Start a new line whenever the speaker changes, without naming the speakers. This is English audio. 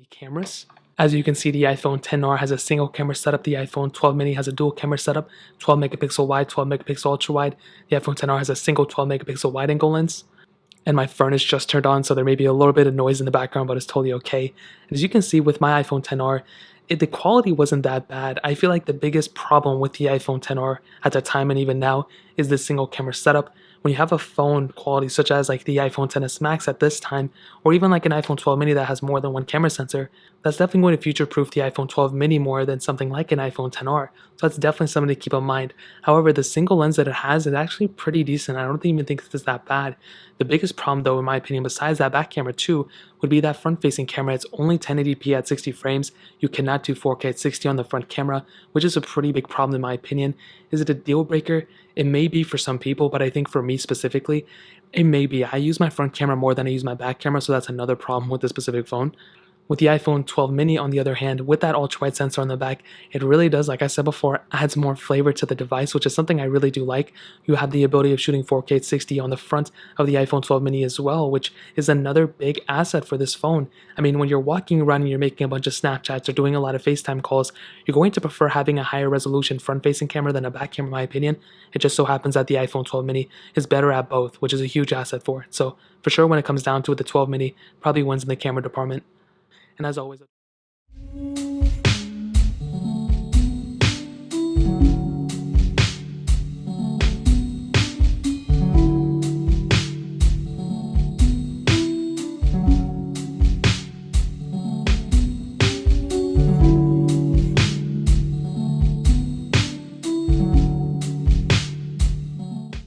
the cameras. As you can see, the iPhone XR has a single camera setup. The iPhone 12 mini has a dual camera setup, 12 megapixel wide, 12 megapixel ultra wide. The iPhone XR has a single 12 megapixel wide angle lens. And my furnace just turned on, so there may be a little bit of noise in the background, but it's totally okay. And as you can see with my iPhone XR, the quality wasn't that bad. I feel like the biggest problem with the iPhone XR at the time and even now is the single camera setup. When you have a phone quality such as like the iPhone XS Max at this time, or even like an iPhone 12 mini that has more than one camera sensor, that's definitely going to future-proof the iPhone 12 mini more than something like an iPhone XR. So that's definitely something to keep in mind. However, the single lens that it has is actually pretty decent. I don't even think it's that bad. The biggest problem though, in my opinion, besides that back camera too, would be that front-facing camera. It's only 1080p at 60 frames. You cannot do 4K at 60 on the front camera, which is a pretty big problem in my opinion. Is it a deal breaker? It may be for some people, but I think for me specifically, it may be. I use my front camera more than I use my back camera, so that's another problem with this specific phone. With the iPhone 12 mini, on the other hand, with that ultra-wide sensor on the back, it really does, like I said before, adds more flavor to the device, which is something I really do like. You have the ability of shooting 4K at 60 on the front of the iPhone 12 mini as well, which is another big asset for this phone. I mean, when you're walking around and you're making a bunch of Snapchats or doing a lot of FaceTime calls, you're going to prefer having a higher resolution front-facing camera than a back camera, in my opinion. It just so happens that the iPhone 12 mini is better at both, which is a huge asset for it. So for sure, when it comes down to it, the 12 mini probably wins in the camera department. And as always,